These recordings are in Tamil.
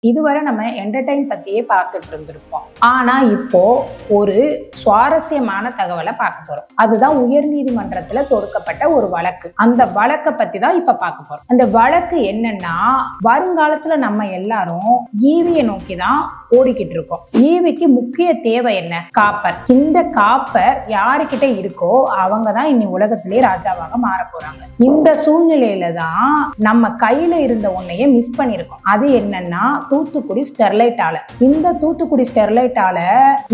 இதுவரை நம்ம என்டர்டைன் பத்தியே பார்த்துட்டு இருந்திருப்போம். ஆனா இப்போ ஒரு சுவாரஸ்யமான தகவலை பார்க்க போறோம். அதுதான் உயர்நீதிமன்றத்துல தொடுக்கப்பட்ட ஒரு வழக்கு. அந்த வழக்கை பத்தி தான் இப்ப பார்க்க போறோம். அந்த வழக்கு என்னன்னா, வருங்காலத்துல நம்ம எல்லாரும் ஈவியை நோக்கி தான் ஓடிக்கிட்டு இருக்கோம். ஈவிக்கு முக்கிய தேவை என்ன? காப்பர். இந்த காப்பர் யாருக்கிட்ட இருக்கோ அவங்க தான் இனி உலகத்திலேயே ராஜாவாக மாற போறாங்க. இந்த சூழ்நிலையில தான் நம்ம கையில இருந்த ஒன்னையே மிஸ் பண்ணிருக்கோம். அது என்னன்னா தூத்துக்குடி ஸ்டெர்லைட் ஆலை. இந்த தூத்துக்குடி ஸ்டெர்லைட் ஆலை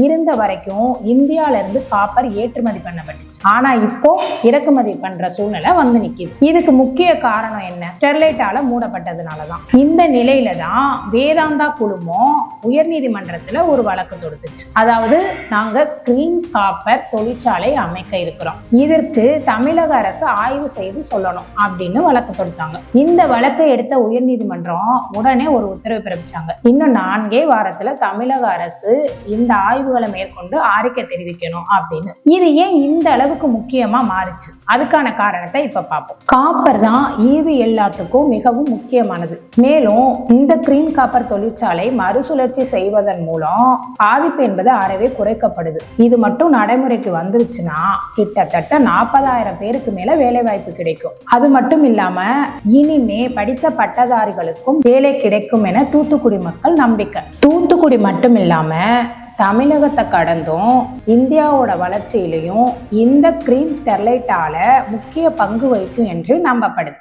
இருந்த வரைக்கும் இந்தியால இருந்து காப்பர் ஏற்றுமதி பண்ணப்பட்டுச்சு. ஆனா இப்போ இறக்குமதி பண்ற சூழ்நிலை வந்து நிக்குது. இதுக்கு முக்கிய காரணம் என்ன? ஸ்டெர்லைட் ஆலை மூடப்பட்டதுனாலதான். இந்த நிலையில தான் வேதாந்தா குழுமம் உயர்நீதிமன்றத்துல ஒரு வழக்கு தொடுத்துச்சு. அதாவது நாங்க கிரீன் காப்பர் தொழிற்சாலை அமைக்க இருக்கிறோம், இதற்கு தமிழக அரசு ஆய்வு செய்து சொல்லணும் அப்படின்னு வழக்கு தொடுத்தாங்க. இந்த வழக்கை எடுத்த உயர்நீதிமன்றம் உடனே ஒரு உத்தரவு பிறப்பிச்சாங்க. இன்னும் 4 வாரத்துல தமிழக அரசு இந்த ஆய்வுகளை மேற்கொண்டு அறிக்கை தெரிவிக்கணும் அப்படின்னு. இது ஏன் இந்த அளவுக்கு முக்கியமா மாறுச்சு? அதுக்கான காரணத்தை இப்ப பார்ப்போம். காப்பர் தான் ஈவி எல்லாத்துக்கும் மிகவும் முக்கியமானது. மேலும் இந்த கிரீன் காப்பர் தொழிற்சாலை மறுசுழற்சி செய்வதன் மூலம் பாதிப்பு என்பது அறவே குறைக்கப்படுது. இது மட்டும் நடைமுறைக்கு வந்துருச்சுன்னா கிட்டத்தட்ட 40,000 பேருக்கு மேல வேலை வாய்ப்பு கிடைக்கும். அது மட்டும் இல்லாம இனிமே படித்த பட்டதாரிகளுக்கும் வேலை கிடைக்கும் என தூத்துக்குடி மக்கள் நம்பிக்கை. தூத்துக்குடி மட்டும் இல்லாம தமிழகத்தை கடந்தும் இந்தியாவோட வளர்ச்சியிலையும் இந்த கிரீன் ஸ்டெர்லைட் ஆலை முக்கிய பங்கு வகிக்கும் என்று நம்பப்படுது.